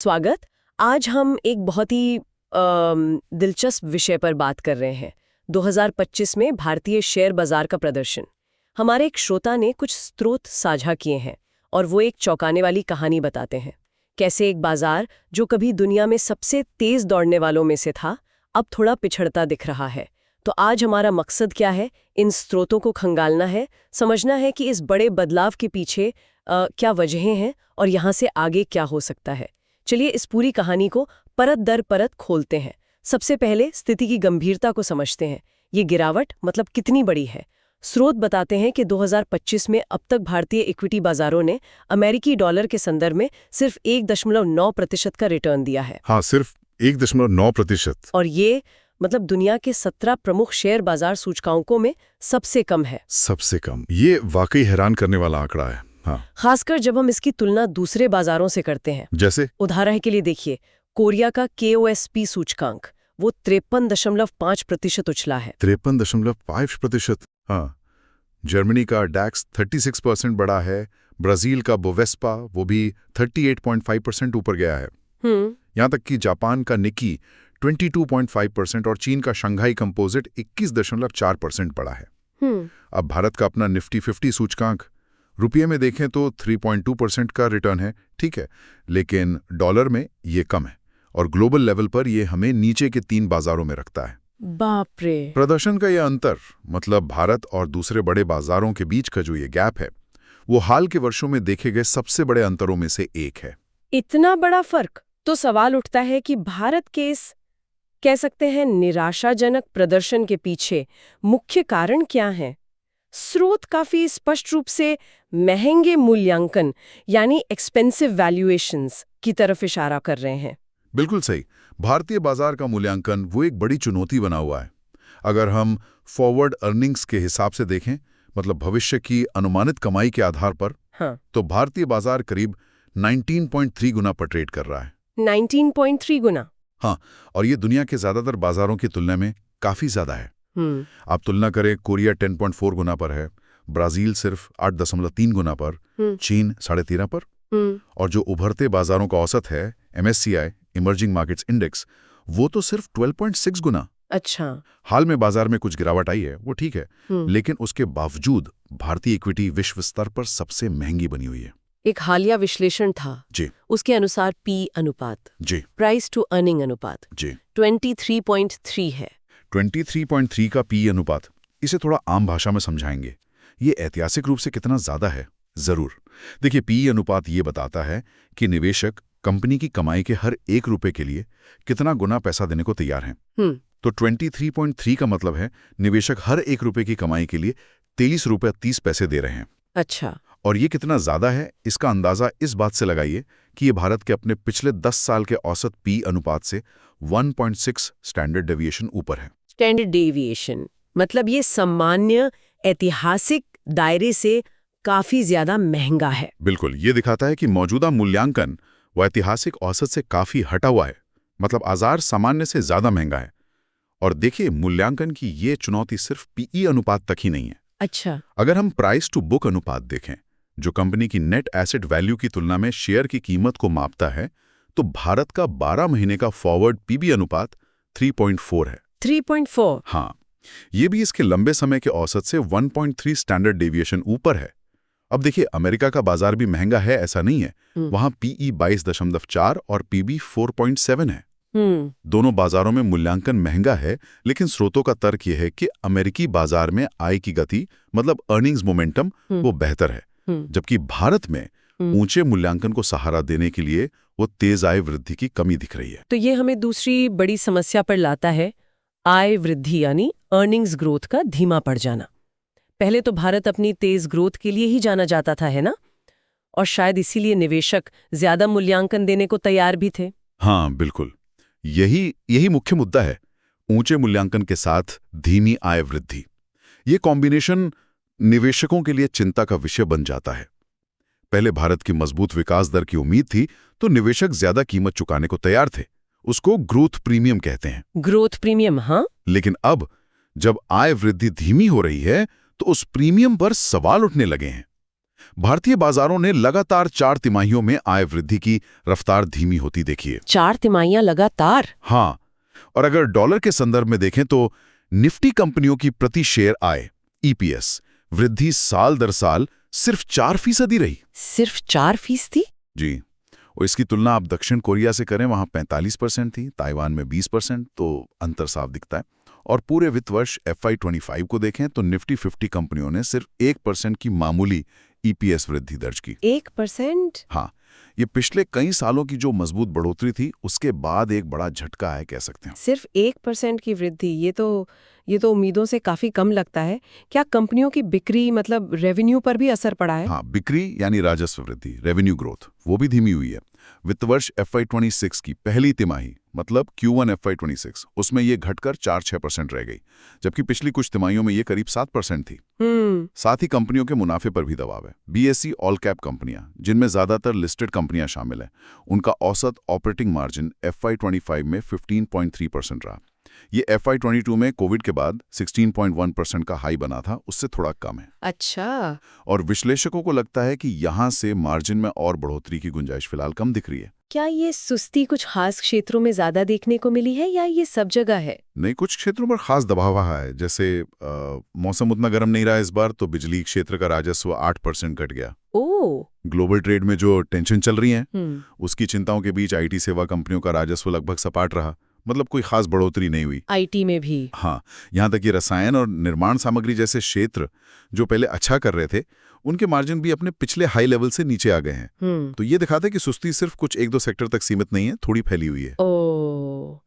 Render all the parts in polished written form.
स्वागत। आज हम एक बहुत ही दिलचस्प विषय पर बात कर रहे हैं। 2025 में भारतीय शेयर बाजार का प्रदर्शन। हमारे एक श्रोता ने कुछ स्रोत साझा किए हैं और वो एक चौंकाने वाली कहानी बताते हैं। कैसे एक बाजार जो कभी दुनिया में सबसे तेज दौड़ने वालों में से था, अब थोड़ा पिछड़ता दिख रहा है। तो आज हमारा मकसद क्या है? इन स्रोतों को खंगालना है, समझना है कि इस बड़े बदलाव के पीछे क्या वजहें हैं और यहाँ से आगे क्या हो सकता है। चलिए इस पूरी कहानी को परत दर परत खोलते हैं। सबसे पहले स्थिति की गंभीरता को समझते हैं। ये गिरावट मतलब कितनी बड़ी है। स्रोत बताते हैं कि 2025 में अब तक भारतीय इक्विटी बाजारों ने अमेरिकी डॉलर के संदर्भ में सिर्फ 1.9% का रिटर्न दिया है। हाँ, सिर्फ 1.9%। और ये मतलब दुनिया के 17 प्रमुख शेयर बाजार सूचकांकों में सबसे कम है। सबसे कम। ये वाकई हैरान करने वाला आंकड़ा है। हाँ। खासकर जब हम इसकी तुलना दूसरे बाजारों से करते हैं। जैसे उदाहरण के लिए देखिए, कोरिया का KOSP सूचकांक वो 53.5% उछला है। 53.5%। हाँ। जर्मनी का डैक्स 36% बढ़ा है। ब्राजील का बोवेस्पा वो भी 38.5% ऊपर गया है। यहाँ तक कि जापान का निकी 22.5% और चीन का शंघाई कंपोजिट 21.4% बढ़ा है। अब भारत का अपना निफ्टी 50 सूचकांक रुपये में देखें तो 3.2% का रिटर्न है, ठीक है, लेकिन डॉलर में ये कम है और ग्लोबल लेवल पर ये हमें नीचे के 3 बाजारों में रखता है। बाप रे। प्रदर्शन का ये अंतर मतलब भारत और दूसरे बड़े बाजारों के बीच का जो ये गैप है वो हाल के वर्षों में देखे गए सबसे बड़े अंतरों में से एक है। इतना बड़ा फर्क? तो सवाल उठता है कि भारत के इस कह सकते हैं निराशाजनक प्रदर्शन के पीछे मुख्य कारण क्या है? स्रोत काफी स्पष्ट रूप से महंगे मूल्यांकन यानी एक्सपेंसिव वैल्यूएशंस की तरफ इशारा कर रहे हैं। बिल्कुल सही। भारतीय बाजार का मूल्यांकन वो एक बड़ी चुनौती बना हुआ है। अगर हम फॉरवर्ड अर्निंग्स के हिसाब से देखें, मतलब भविष्य की अनुमानित कमाई के आधार पर, हाँ। तो भारतीय बाजार करीब 19.3 गुना पर ट्रेड कर रहा है। 19.3 गुना? हाँ, और ये दुनिया के ज्यादातर बाजारों की तुलना में काफी ज्यादा है। आप तुलना करें, कोरिया 10.4 गुना पर है, ब्राजील सिर्फ 8.3 गुना पर, चीन 13.5 पर, और जो उभरते बाजारों का औसत है MSCI इमर्जिंग मार्केट्स इंडेक्स, वो तो सिर्फ 12.6 गुना। अच्छा। हाल में बाजार में कुछ गिरावट आई है, वो ठीक है, लेकिन उसके बावजूद भारतीय इक्विटी विश्व स्तर पर सबसे महंगी बनी हुई है। एक हालिया विश्लेषण था जी। उसके अनुसार P अनुपात, जी, प्राइस टू अर्निंग अनुपात, जी, 23.3 है। 23.3 का PE अनुपात, इसे थोड़ा आम भाषा में समझाएंगे। ये ऐतिहासिक रूप से कितना ज्यादा है? जरूर। देखिए, PE अनुपात ये बताता है कि निवेशक कंपनी की कमाई के हर 1 रुपए के लिए कितना गुना पैसा देने को तैयार हैं। तो 23.3 का मतलब है निवेशक हर 1 रुपए की कमाई के लिए 23 रुपये 30 पैसे दे रहे हैं। अच्छा। और ये कितना ज्यादा है, इसका अंदाजा इस बात से लगाइए कि ये भारत के अपने पिछले 10 साल के औसत PE अनुपात से 1.6 स्टैंडर्ड डेविएशन ऊपर है। स्टैंडर्ड डेविएशन मतलब ये सामान्य ऐतिहासिक दायरे से काफी ज्यादा महंगा है। बिल्कुल, ये दिखाता है कि मौजूदा मूल्यांकन वो ऐतिहासिक औसत से काफी हटा हुआ है, मतलब बाजार सामान्य से ज्यादा महंगा है। और देखिए, मूल्यांकन की ये चुनौती सिर्फ PE अनुपात तक ही नहीं है। अच्छा। अगर हम प्राइस टू बुक अनुपात देखें, जो कंपनी की नेट एसेट वैल्यू की तुलना में शेयर की कीमत को मापता है, तो भारत का 12 महीने का फॉरवर्ड PB अनुपात 3.4 है। 3.4? हाँ, ये भी इसके लंबे समय के औसत से 1.3 स्टैंडर्ड डेविएशन ऊपर है। अब देखिए, अमेरिका का बाजार भी महंगा है ऐसा नहीं है। वहां PE 22.4 और PB 4.7 है। दोनों बाजारों में मूल्यांकन महंगा है, लेकिन स्रोतों का तर्क यह है कि अमेरिकी बाजार में आय की गति मतलब अर्निंग्स मोमेंटम वो बेहतर है, जबकि भारत में ऊंचे मूल्यांकन को सहारा देने के लिए वो तेज आय वृद्धि की कमी दिख रही है। तो ये हमें दूसरी बड़ी समस्या पर लाता है, आय वृद्धि यानी अर्निंग्स ग्रोथ का धीमा पड़ जाना। पहले तो भारत अपनी तेज ग्रोथ के लिए ही जाना जाता था, है ना? और शायद इसीलिए निवेशक ज्यादा मूल्यांकन देने को तैयार भी थे। हाँ, बिल्कुल। यही मुख्य मुद्दा है, ऊंचे मूल्यांकन के साथ धीमी आय वृद्धि। ये कॉम्बिनेशन निवेशकों के लिए चिंता का विषय बन जाता है। पहले भारत की मजबूत विकास दर की उम्मीद थी, तो निवेशक ज्यादा कीमत चुकाने को तैयार थे। उसको ग्रोथ प्रीमियम कहते हैं। Growth premium? हाँ। लेकिन अब जब आय वृद्धि धीमी हो रही है, तो उस प्रीमियम पर सवाल उठने लगे हैं। भारतीय बाजारों ने लगातार 4 तिमाहियों में आय वृद्धि की रफ्तार धीमी होती देखी है। 4 तिमाहियां लगातार? हाँ, और अगर डॉलर के संदर्भ में देखें तो निफ्टी कंपनियों की प्रति शेयर आय EPS वृद्धि साल दर साल सिर्फ 4% रही। सिर्फ 4%? जी। और इसकी तुलना आप दक्षिण कोरिया से करें, वहां 45% थी, ताइवान में 20%, तो अंतर साफ दिखता है। और पूरे वित्त वर्ष FY25 को देखें तो निफ्टी 50 कंपनियों ने सिर्फ 1% की मामूली EPS वृद्धि दर्ज की। 1%? हाँ, ये पिछले कई सालों की जो मजबूत बढ़ोतरी थी उसके बाद एक बड़ा झटका है, कह सकते हैं। सिर्फ 1% की वृद्धि, ये तो उम्मीदों से काफी कम लगता है। क्या कंपनियों की बिक्री मतलब रेवेन्यू पर भी असर पड़ा है? हाँ, बिक्री यानी राजस्व वृद्धि, रेवेन्यू ग्रोथ, वो भी धीमी हुई है। वित्त वर्ष FY26 की पहली तिमाही मतलब Q1 FY26 उसमें ये घटकर 4-6% रह गई, जबकि पिछली कुछ तिमाहियों में ये करीब 7% थी। साथ ही कंपनियों के मुनाफे पर भी दबाव है। BSE ऑल कैप कंपनियां, जिनमें ज्यादातर लिस्टेड कंपनियां शामिल हैं, उनका औसत ऑपरेटिंग मार्जिन FY25 में 15.3% रहा। ये FY22 में कोविड के बाद 16.1% का हाई बना था, उससे थोड़ा कम है। अच्छा। और विश्लेषकों को लगता है कि यहाँ से मार्जिन में और बढ़ोतरी की गुंजाइश फिलहाल कम दिख रही है। क्या ये सुस्ती कुछ खास क्षेत्रों में ज्यादा देखने को मिली है या ये सब जगह है? नहीं, कुछ क्षेत्रों पर खास दबाव रहा है। जैसे मौसम उतना गर्म नहीं रहा इस बार, तो बिजली क्षेत्र का राजस्व 8% घट गया। ओह। ग्लोबल ट्रेड में जो टेंशन चल रही है उसकी चिंताओं के बीच IT सेवा कंपनियों का राजस्व लगभग सपाट रहा, मतलब कोई खास बढ़ोतरी नहीं हुई। IT में भी? हाँ, यहाँ तक कि रसायन और निर्माण सामग्री जैसे क्षेत्र जो पहले अच्छा कर रहे थे, उनके मार्जिन भी अपने पिछले हाई लेवल से नीचे आ गए हैं। तो ये दिखाता है कि सुस्ती सिर्फ कुछ 1-2 सेक्टर तक सीमित नहीं है, थोड़ी फैली हुई है। ओह,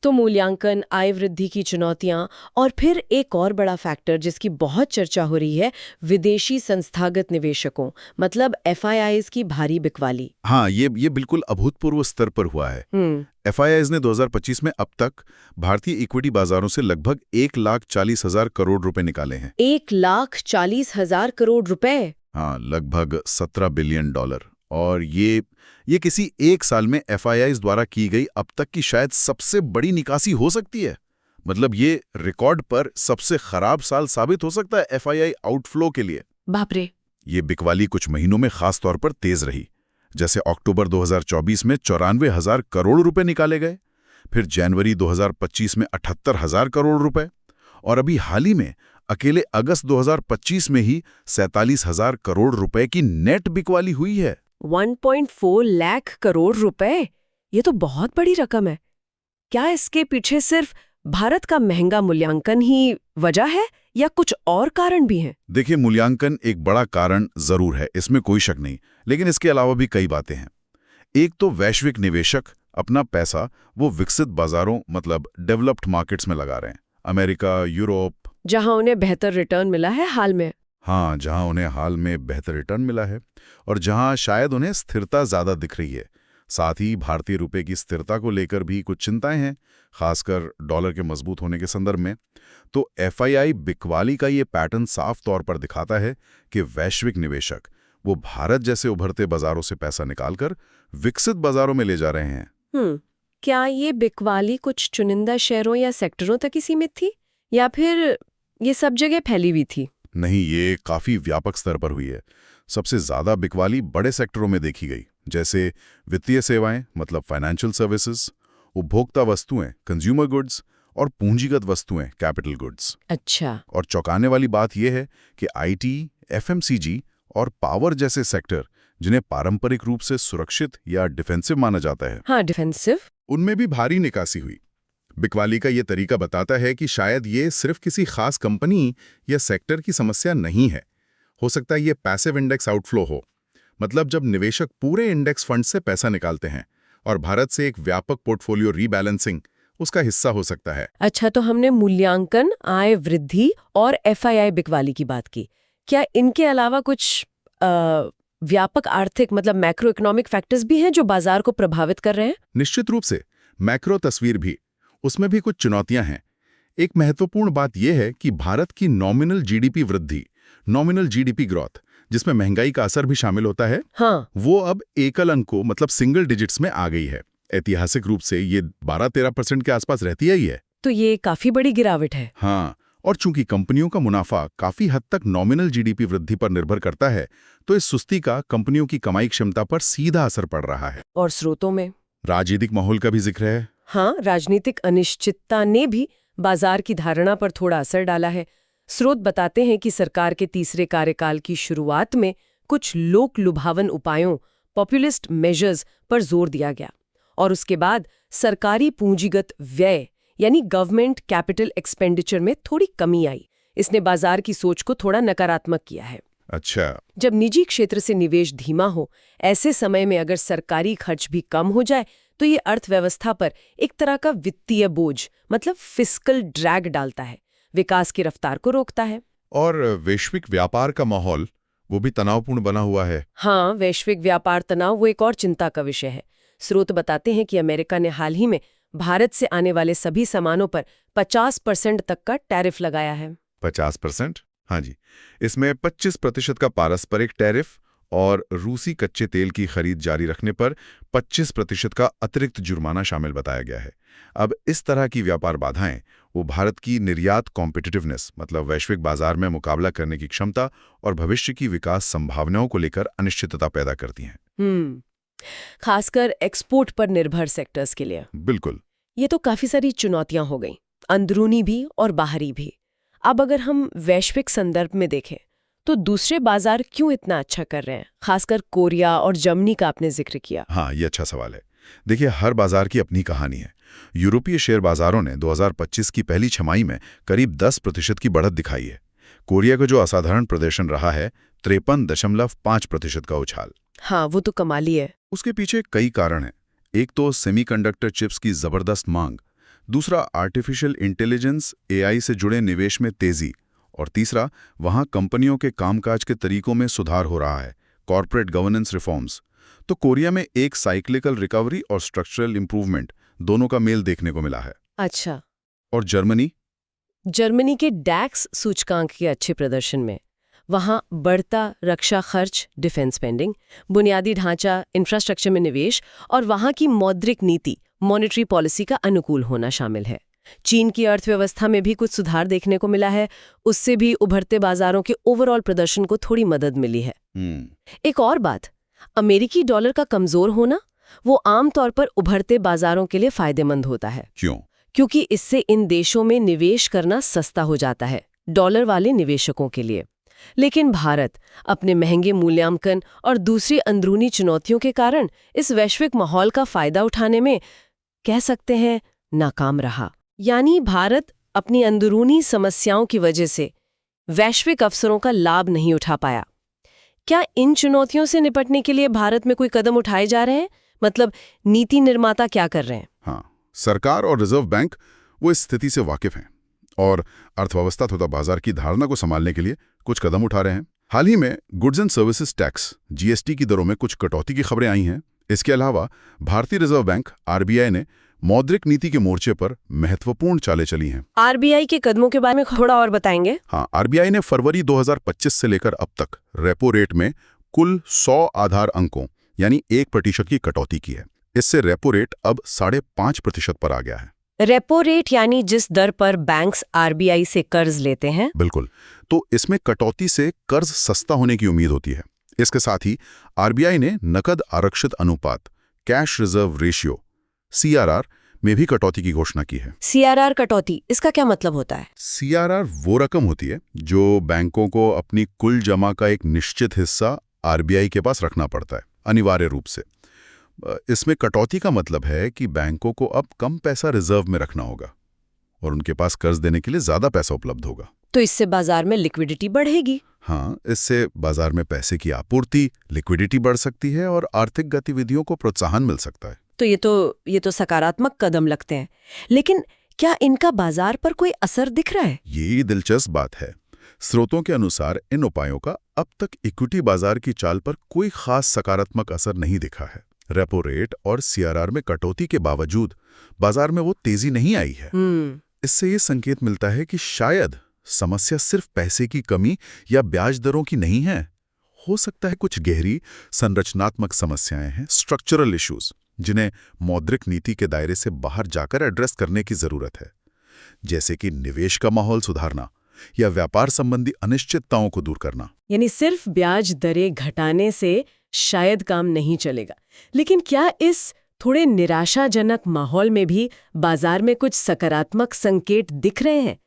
तो मूल्यांकन, आय वृद्धि की चुनौतियां और फिर एक और बड़ा फैक्टर जिसकी बहुत चर्चा हो रही है, विदेशी संस्थागत निवेशकों मतलब FIIs की भारी बिकवाली। हाँ, ये बिल्कुल अभूतपूर्व स्तर पर हुआ है। FIIs ने 2025 में अब तक भारतीय इक्विटी बाजारों से लगभग 1,40,000 करोड़ रुपए निकाले हैं। 1,40,000 करोड़ रुपए? हाँ, लगभग $17 बिलियन। और ये किसी एक साल में FIIs द्वारा की गई अब तक की शायद सबसे बड़ी निकासी हो सकती है। मतलब ये रिकॉर्ड पर सबसे खराब साल साबित हो सकता है FII आउटफ्लो के लिए। बाप रे। ये बिकवाली कुछ महीनों में खास तौर पर तेज रही। जैसे अक्टूबर 2024 में 94,000 करोड़ रुपए निकाले गए, फिर जनवरी 2025 में 78,000 करोड़ रुपए, और अभी हाल ही में अकेले अगस्त 2025 में ही 47,000 करोड़ रुपए की नेट बिकवाली हुई है। 1.4 लाख करोड़ रुपए, ये तो बहुत बड़ी रकम है। क्या इसके पीछे सिर्फ भारत का महंगा मूल्यांकन ही वजह है या कुछ और कारण भी हैं? देखिए, मूल्यांकन एक बड़ा कारण जरूर है, इसमें कोई शक नहीं, लेकिन इसके अलावा भी कई बातें हैं। एक तो वैश्विक निवेशक अपना पैसा वो विकसित बाजारों मतलब डेवलप्ड मार्केट्स में लगा रहे हैं, अमेरिका, यूरोप, जहां उन्हें बेहतर रिटर्न मिला है हाल में। हाँ, जहां उन्हें हाल में बेहतर रिटर्न मिला है और जहां शायद उन्हें स्थिरता ज्यादा दिख रही है। साथ ही भारतीय रुपए की स्थिरता को लेकर भी कुछ चिंताएं हैं, खासकर डॉलर के मजबूत होने के संदर्भ में। तो FII बिकवाली का ये पैटर्न साफ तौर पर दिखाता है कि वैश्विक निवेशक वो भारत जैसे उभरते बाजारों से पैसा निकालकर विकसित बाजारों में ले जा रहे हैं। क्या ये बिकवाली कुछ चुनिंदा शहरों या सेक्टरों तक ही सीमित थी या फिर ये सब जगह फैली हुई थी? नहीं, ये काफी व्यापक स्तर पर हुई है। सबसे ज्यादा बिकवाली बड़े सेक्टरों में देखी गई, जैसे वित्तीय सेवाएं मतलब फाइनेंशियल सर्विसेज, उपभोक्ता वस्तुएं कंज्यूमर गुड्स और पूंजीगत वस्तुएं कैपिटल गुड्स। अच्छा। और चौंकाने वाली बात यह है कि IT, FMCG और पावर जैसे सेक्टर, जिन्हें पारंपरिक रूप से सुरक्षित या डिफेंसिव माना जाता है, हाँ डिफेंसिव, उनमें भी भारी निकासी हुई। बिकवाली का ये तरीका बताता है कि शायद ये सिर्फ किसी खास कंपनी या सेक्टर की समस्या नहीं है। हो सकता है ये पैसिव इंडेक्स आउटफ्लो हो, मतलब जब निवेशक पूरे इंडेक्स फंड से पैसा निकालते हैं, और भारत से एक व्यापक पोर्टफोलियो रीबैलेंसिंग उसका हिस्सा हो सकता है। अच्छा, तो हमने मूल्यांकन, आय वृद्धि और FII बिकवाली की बात की। क्या इनके अलावा कुछ व्यापक आर्थिक मतलब मैक्रो इकोनॉमिक फैक्टर्स भी हैं जो बाजार को प्रभावित कर रहे हैं? निश्चित रूप से मैक्रो तस्वीर भी, उसमें भी कुछ चुनौतियां हैं। एक महत्वपूर्ण बात यह है कि भारत की नॉमिनल GDP वृद्धि, नॉमिनल GDP ग्रोथ, जिसमें महंगाई का असर भी शामिल होता है, हाँ, वो अब एकल अंकों मतलब सिंगल डिजिट्स में आ गई है। ऐतिहासिक रूप से ये 12-13% के आसपास रहती ही है। तो ये काफी बड़ी गिरावट है। हाँ, और चूंकि कंपनियों का मुनाफा काफी हद तक नॉमिनल जीडीपी वृद्धि पर निर्भर करता है, तो इस सुस्ती का कंपनियों की कमाई क्षमता पर सीधा असर पड़ रहा है। और स्रोतों में राजनीतिक माहौल का भी जिक्र है। हाँ, राजनीतिक अनिश्चितता ने भी बाजार की धारणा पर थोड़ा असर डाला है। स्रोत बताते हैं कि सरकार के तीसरे कार्यकाल की शुरुआत में कुछ लोक लुभावन उपायों, पॉपुलिस्ट मेजर्स पर जोर दिया गया और उसके बाद सरकारी पूंजीगत व्यय यानी गवर्नमेंट कैपिटल एक्सपेंडिचर में थोड़ी कमी आई। इसने बाजार की सोच को थोड़ा नकारात्मक किया है। अच्छा। जब निजी क्षेत्र से निवेश धीमा हो, ऐसे समय में अगर सरकारी खर्च भी कम हो जाए तो ये अर्थव्यवस्था पर एक तरह का वित्तीय बोझ मतलब फिस्कल ड्रैग डालता है, विकास की रफ्तार को रोकता है। और वैश्विक व्यापार का माहौल वो भी तनावपूर्ण बना हुआ है। हाँ, वैश्विक व्यापार तनाव वो एक और चिंता का विषय है। स्रोत बताते हैं कि अमेरिका ने हाल ही में भारत से आने वाले सभी सामानों पर 50% तक का टैरिफ लगाया है। 50%? हाँ जी। इसमें 25% का पारस्परिक टैरिफ और रूसी कच्चे तेल की खरीद जारी रखने पर 25% का अतिरिक्त जुर्माना शामिल बताया गया है। अब इस तरह की व्यापार बाधाएं वो भारत की निर्यात कॉम्पिटिटिवनेस मतलब वैश्विक बाजार में मुकाबला करने की क्षमता और भविष्य की विकास संभावनाओं को लेकर अनिश्चितता पैदा करती हैं। खासकर एक्सपोर्ट पर निर्भर सेक्टर्स के लिए। बिल्कुल। ये तो काफी सारी चुनौतियां हो गई, अंदरूनी भी और बाहरी भी। अब अगर हम वैश्विक संदर्भ में देखें तो दूसरे बाजार क्यों इतना अच्छा कर रहे हैं? खासकर कोरिया और जर्मनी का आपने जिक्र किया। हाँ, ये अच्छा सवाल है। देखिए, हर बाजार की अपनी कहानी है। यूरोपीय शेयर बाजारों ने 2025 की पहली छमाही में करीब 10% की बढ़त दिखाई है। कोरिया का जो असाधारण प्रदर्शन रहा है 53.5% का उछाल। हाँ, वो तो कमाली है। उसके पीछे कई कारण हैं। एक तो सेमीकंडक्टर चिप्स की जबरदस्त मांग, दूसरा आर्टिफिशियल इंटेलिजेंस एआई से जुड़े निवेश में तेजी, और तीसरा वहां कंपनियों के कामकाज के तरीकों में सुधार हो रहा है, कॉर्पोरेट गवर्नेंस रिफॉर्म्स। तो कोरिया में एक साइक्लिकल रिकवरी और स्ट्रक्चरल इंप्रूवमेंट दोनों का मेल देखने को मिला है। अच्छा। और जर्मनी के डैक्स सूचकांक के अच्छे प्रदर्शन में वहां बढ़ता रक्षा खर्च, डिफेंस स्पेंडिंग, बुनियादी ढांचा, इंफ्रास्ट्रक्चर में निवेश और वहां की मौद्रिक नीति, मॉनेटरी पॉलिसी का अनुकूल होना शामिल है। चीन की अर्थव्यवस्था में भी कुछ सुधार देखने को मिला है, उससे भी उभरते बाजारों के ओवरऑल प्रदर्शन को थोड़ी मदद मिली है। एक और बात, अमेरिकी डॉलर का कमजोर होना वो आमतौर पर उभरते बाजारों के लिए फायदेमंद होता है। क्यों? क्योंकि इससे इन देशों में निवेश करना सस्ता हो जाता है डॉलर वाले निवेशकों के लिए। लेकिन भारत अपने महंगे मूल्यांकन और दूसरी अंदरूनी चुनौतियों के कारण इस वैश्विक माहौल का फायदा उठाने में कह सकते हैं नाकाम रहा। यानी भारत अपनी अंदरूनी समस्याओं की वजह से वैश्विक अवसरों का लाभ नहीं उठा पाया। क्या इन चुनौतियों से निपटने के लिए भारत में कोई कदम उठाए जा रहे हैं? मतलब नीति निर्माता क्या कर रहे हैं? हाँ, सरकार और रिजर्व बैंक वो इस स्थिति से वाकिफ हैं और अर्थव्यवस्था तथा बाजार की धारणा को संभालने के लिए कुछ कदम उठा रहे हैं। हाल ही में goods and services tax GST की दरों में कुछ कटौती की खबरें आई हैं। इसके अलावा भारतीय रिजर्व बैंक आरबीआई ने मौद्रिक नीति के मोर्चे पर महत्वपूर्ण चालें चली हैं। आरबीआई के कदमों के बारे में थोड़ा और बताएंगे? हाँ, आरबीआई ने फरवरी 2025 से लेकर अब तक रेपो रेट में कुल 100 आधार अंकों यानी 1% की कटौती की है। इससे रेपो रेट अब 5.5% पर आ गया है। रेपो रेट यानी जिस दर पर बैंक्स आरबीआई से कर्ज लेते हैं? बिल्कुल। तो इसमें कटौती से कर्ज सस्ता होने की उम्मीद होती है। इसके साथ ही आरबीआई ने नकद आरक्षित अनुपात कैश रिजर्व रेशियो सीआरआर में भी कटौती की घोषणा की है। सीआरआर कटौती, इसका क्या मतलब होता है? सीआरआर वो रकम होती है जो बैंकों को अपनी कुल जमा का एक निश्चित हिस्सा आरबीआई के पास रखना पड़ता है, अनिवार्य रूप से। इसमें कटौती का मतलब है कि बैंकों को अब कम पैसा रिजर्व में रखना होगा और उनके पास कर्ज देने के लिए ज्यादा पैसा उपलब्ध होगा। तो इससे बाजार में लिक्विडिटी बढ़ेगी? हाँ, इससे बाजार में पैसे की आपूर्ति, लिक्विडिटी बढ़ सकती है और आर्थिक गतिविधियों को प्रोत्साहन मिल सकता है। तो ये तो सकारात्मक कदम लगते हैं, लेकिन क्या इनका बाजार पर कोई असर दिख रहा है? ये दिलचस्प बात है। स्रोतों के अनुसार इन उपायों का अब तक इक्विटी बाजार की चाल पर कोई खास सकारात्मक असर नहीं दिखा है। रेपो रेट और सीआरआर में कटौती के बावजूद बाजार में वो तेजी नहीं आई है। इससे ये संकेत मिलता है कि शायद समस्या सिर्फ पैसे की कमी या ब्याज दरों की नहीं है। हो सकता है कुछ गहरी संरचनात्मक समस्याएं हैं, स्ट्रक्चरल इश्यूज, जिन्हें मौद्रिक नीति के दायरे से बाहर जाकर एड्रेस करने की जरूरत है। जैसे कि निवेश का माहौल सुधारना या व्यापार संबंधी अनिश्चितताओं को दूर करना। यानी सिर्फ ब्याज दरें घटाने से शायद काम नहीं चलेगा, लेकिन क्या इस थोड़े निराशाजनक माहौल में भी बाजार में कुछ सकारात्मक संकेत दिख रहे हैं?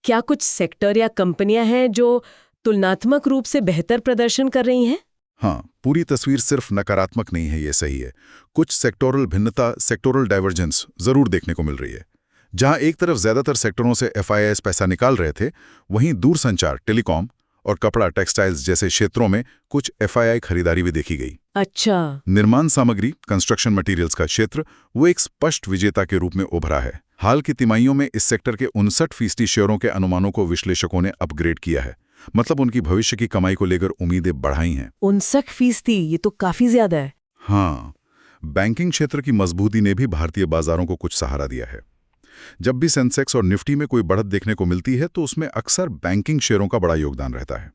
क्या कुछ सेक्टर या कंपनियां हैं जो तुलनात्मक रूप से बेहतर प्रदर्शन कर रही हैं? हाँ, पूरी तस्वीर सिर्फ नकारात्मक नहीं है, ये सही है। कुछ सेक्टोरल भिन्नता, सेक्टोरल डाइवर्जेंस जरूर देखने को मिल रही है। जहां एक तरफ ज्यादातर सेक्टरों से FIIs पैसा निकाल रहे थे, वहीं दूरसंचार, टेलीकॉम और कपड़ा, टेक्सटाइल्स जैसे क्षेत्रों में कुछ FII खरीदारी भी देखी गई। अच्छा। निर्माण सामग्री, कंस्ट्रक्शन मटेरियल्स का क्षेत्र वो एक स्पष्ट विजेता के रूप में उभरा है। हाल की तिमाहियों में इस सेक्टर के 59% शेयरों के अनुमानों को विश्लेषकों ने अपग्रेड किया है। मतलब उनकी भविष्य की कमाई को लेकर उम्मीदें बढ़ाई हैं। 59%, ये तो काफी ज्यादा है। हाँ, बैंकिंग क्षेत्र की मजबूती ने भी भारतीय बाजारों को कुछ सहारा दिया है। जब भी सेंसेक्स और निफ्टी में कोई बढ़त देखने को मिलती है तो उसमें अक्सर बैंकिंग शेयरों का बड़ा योगदान रहता है।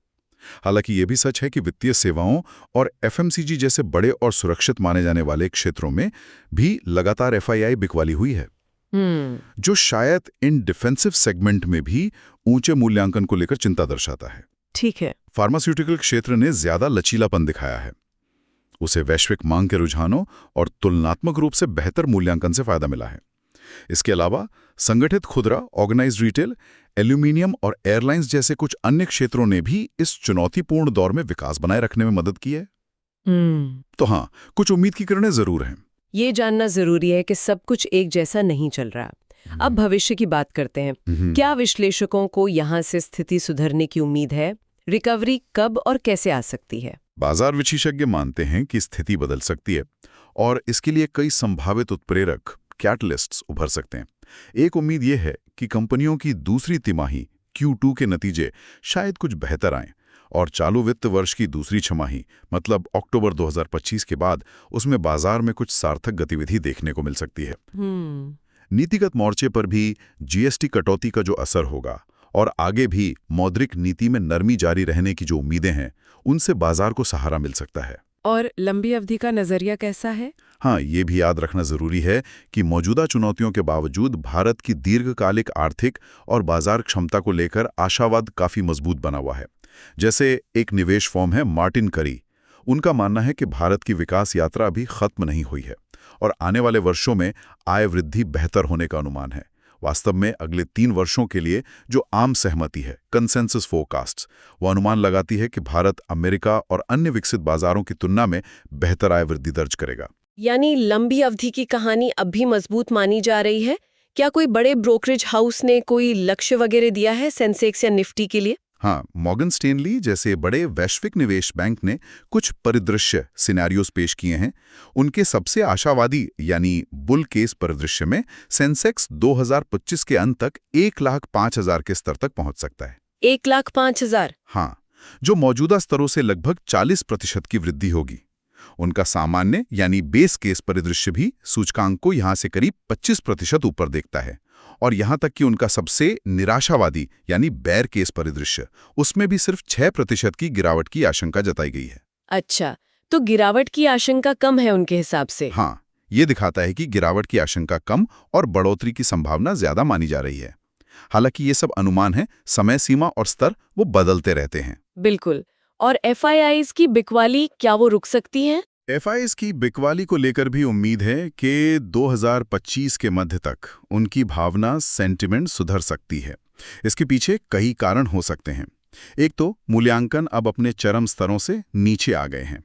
हालांकि ये भी सच है कि वित्तीय सेवाओं और FMCG जैसे बड़े और सुरक्षित माने जाने वाले क्षेत्रों में भी लगातार FII बिकवाली हुई है, जो शायद इन डिफेंसिव सेगमेंट में भी ऊंचे मूल्यांकन को लेकर चिंता दर्शाता है। ठीक है। फार्मास्यूटिकल क्षेत्र ने ज्यादा लचीलापन दिखाया है। उसे वैश्विक मांग के रुझानों और तुलनात्मक रूप से बेहतर मूल्यांकन से फायदा मिला है। इसके अलावा संगठित खुदरा, ऑर्गेनाइज्ड रिटेल, एल्यूमिनियम और एयरलाइंस जैसे कुछ अन्य क्षेत्रों ने भी इस चुनौतीपूर्ण दौर में विकास बनाए रखने में मदद की है। तो हाँ, कुछ उम्मीद की किरणें जरूर हैं। ये जानना जरूरी है कि सब कुछ एक जैसा नहीं चल रहा। अब भविष्य की बात करते हैं। क्या विश्लेषकों को यहाँ से स्थिति सुधरने की उम्मीद है? रिकवरी कब और कैसे आ सकती है? बाजार विशेषज्ञ मानते हैं कि स्थिति बदल सकती है और इसके लिए कई संभावित उत्प्रेरक कैटलिस्ट्स उभर सकते हैं। एक उम्मीद यह है कि कंपनियों की दूसरी तिमाही Q2 के नतीजे शायद कुछ बेहतर आएं और चालू वित्त वर्ष की दूसरी छमाही मतलब अक्टूबर 2025 के बाद उसमें बाजार में कुछ सार्थक गतिविधि देखने को मिल सकती है। नीतिगत मोर्चे पर भी GST कटौती का जो असर होगा और आगे भी मौद्रिक नीति में नरमी जारी रहने की जो उम्मीदें हैं, उनसे बाजार को सहारा मिल सकता है। और लंबी अवधि का नजरिया कैसा है? हाँ, ये भी याद रखना जरूरी है कि मौजूदा चुनौतियों के बावजूद भारत की दीर्घकालिक आर्थिक और बाजार क्षमता को लेकर आशावाद काफी मजबूत बना हुआ है। जैसे एक निवेश फर्म है मार्टिन करी, उनका मानना है कि भारत की विकास यात्रा अभी खत्म नहीं हुई है और आने वाले वर्षों में आय वृद्धि बेहतर होने का अनुमान है। वास्तव में अगले 3 वर्षों के लिए जो आम सहमति है, कंसेंसस फोरकास्ट्स, वो अनुमान लगाती है कि भारत अमेरिका और अन्य विकसित बाजारों की तुलना में बेहतर आय वृद्धि दर्ज करेगा। यानी लंबी अवधि की कहानी अब भी मजबूत मानी जा रही है। क्या कोई बड़े ब्रोकरेज हाउस ने कोई लक्ष्य वगैरह दिया है सेंसेक्स या निफ्टी के लिए? हाँ, मॉर्गन स्टैनली जैसे बड़े वैश्विक निवेश बैंक ने कुछ परिदृश्य सिनेरियोज पेश किए हैं। उनके सबसे आशावादी यानी बुल केस परिदृश्य में सेंसेक्स 2025 के अंत तक 1,05,000 के स्तर तक पहुंच सकता है। 1,05,000? हाँ, जो मौजूदा स्तरों से लगभग 40% की वृद्धि होगी। उनका सामान्य यानी बेस केस परिदृश्य भी सूचकांक को यहां से करीब 25% ऊपर देखता है और यहां तक कि उनका सबसे निराशावादी यानी बेयर केस परिदृश्य, उसमें भी सिर्फ 6% की गिरावट की आशंका जताई गई है। अच्छा, तो गिरावट की आशंका कम है उनके हिसाब से? हाँ, ये दिखाता है कि गिरावट की आशंका कम और बढ़ोतरी की संभावना ज्यादा मानी जा रही है। हालांकि ये सब अनुमान है, समय सीमा और स्तर वो बदलते रहते हैं। बिल्कुल। और FIIs की बिकवाली क्या वो रुक सकती हैं? FIIs की बिकवाली को लेकर भी उम्मीद है कि 2025 के मध्य तक उनकी भावना, सेंटिमेंट सुधर सकती है। इसके पीछे कई कारण हो सकते हैं। एक तो मूल्यांकन अब अपने चरम स्तरों से नीचे आ गए हैं।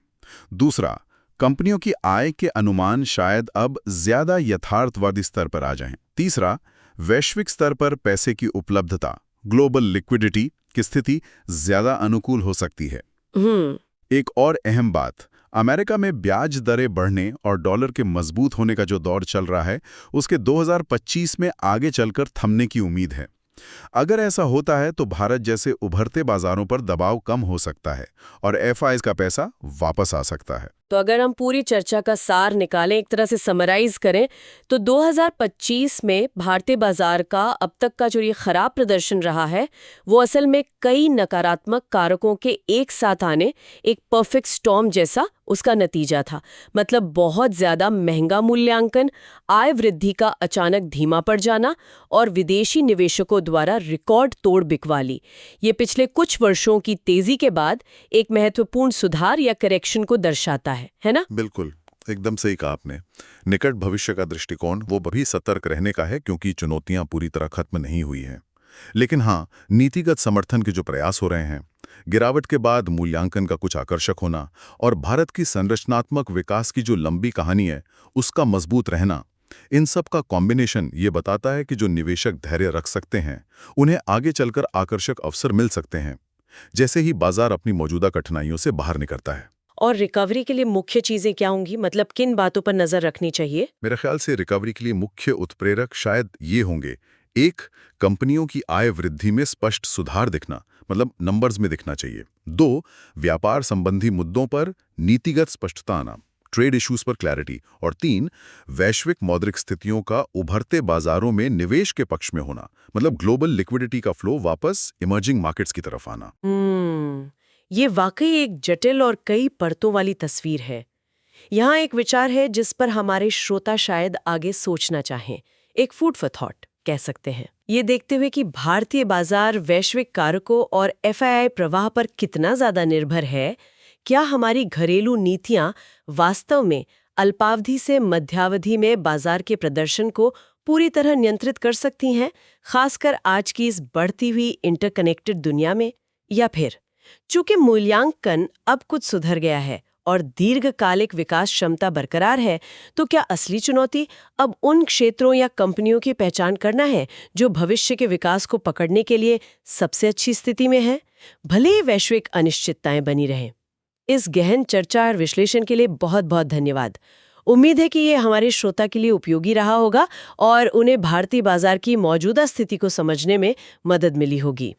दूसरा, कंपनियों की आय के अनुमान शायद अब ज्यादा यथार्थवादी स्तर पर आ जाएं। तीसरा, वैश्विक स्तर पर पैसे की उपलब्धता, ग्लोबल लिक्विडिटी की स्थिति ज्यादा अनुकूल हो सकती है। एक और अहम बात, अमेरिका में ब्याज दरें बढ़ने और डॉलर के मजबूत होने का जो दौर चल रहा है, उसके 2025 में आगे चलकर थमने की उम्मीद है। अगर ऐसा होता है तो भारत जैसे उभरते बाजारों पर दबाव कम हो सकता है और FIIs का पैसा वापस आ सकता है। तो अगर हम पूरी चर्चा का सार निकालें, एक तरह से समराइज करें, तो 2025 में भारतीय बाजार का अब तक का जो ये खराब प्रदर्शन रहा है वो असल में कई नकारात्मक कारकों के एक साथ आने, एक परफेक्ट स्टॉर्म जैसा उसका नतीजा था। मतलब बहुत ज्यादा महंगा मूल्यांकन, आय वृद्धि का अचानक धीमा पड़ जाना और विदेशी निवेशकों द्वारा रिकॉर्ड तोड़ बिकवाली। ये पिछले कुछ वर्षों की तेजी के बाद एक महत्वपूर्ण सुधार या करेक्शन को दर्शाता है ना? बिल्कुल, एकदम सही कहा आपने। निकट भविष्य का दृष्टिकोण वो भी सतर्क रहने का है, क्योंकि चुनौतियां पूरी तरह खत्म नहीं हुई हैं। लेकिन हाँ, नीतिगत समर्थन के जो प्रयास हो रहे हैं, गिरावट के बाद मूल्यांकन का कुछ आकर्षक होना और भारत की संरचनात्मक विकास की जो लंबी कहानी है उसका मजबूत रहना, इन सब का कॉम्बिनेशन ये बताता है कि जो निवेशक धैर्य रख सकते हैं उन्हें आगे चलकर आकर्षक अवसर मिल सकते हैं, जैसे ही बाजार अपनी मौजूदा कठिनाइयों से बाहर निकलता है। और रिकवरी के लिए मुख्य चीजें क्या होंगी? मतलब किन बातों पर नजर रखनी चाहिए? मेरे ख्याल से रिकवरी के लिए मुख्य उत्प्रेरक शायद ये होंगे। एक, कंपनियों की आय वृद्धि में स्पष्ट सुधार दिखना, मतलब नंबर्स में दिखना चाहिए। दो, व्यापार संबंधी मुद्दों पर नीतिगत स्पष्टता आना, ट्रेड इश्यूज पर क्लैरिटी। और तीन, वैश्विक मौद्रिक स्थितियों का उभरते बाजारों में निवेश के पक्ष में होना, मतलब ग्लोबल लिक्विडिटी का फ्लो वापस इमर्जिंग मार्केट्स की तरफ आना। ये वाकई एक जटिल और कई परतों वाली तस्वीर है। यहाँ एक विचार है जिस पर हमारे श्रोता शायद आगे सोचना चाहें, एक फूड फॉर थॉट कह सकते हैं। ये देखते हुए कि भारतीय बाजार वैश्विक कारकों और एफआईआई प्रवाह पर कितना ज्यादा निर्भर है, क्या हमारी घरेलू नीतियां वास्तव में अल्पावधि से मध्यावधि में बाजार के प्रदर्शन को पूरी तरह नियंत्रित कर सकती हैं, खासकर आज की इस बढ़ती हुई इंटरकनेक्टेड दुनिया में? या फिर चूंकि मूल्यांकन अब कुछ सुधर गया है और दीर्घकालिक विकास क्षमता बरकरार है, तो क्या असली चुनौती अब उन क्षेत्रों या कंपनियों की पहचान करना है जो भविष्य के विकास को पकड़ने के लिए सबसे अच्छी स्थिति में है, भले ही वैश्विक अनिश्चितताएं बनी रहें? इस गहन चर्चा और विश्लेषण के लिए बहुत बहुत धन्यवाद। उम्मीद है कि ये हमारे श्रोता के लिए उपयोगी रहा होगा और उन्हें भारतीय बाजार की मौजूदा स्थिति को समझने में मदद मिली होगी।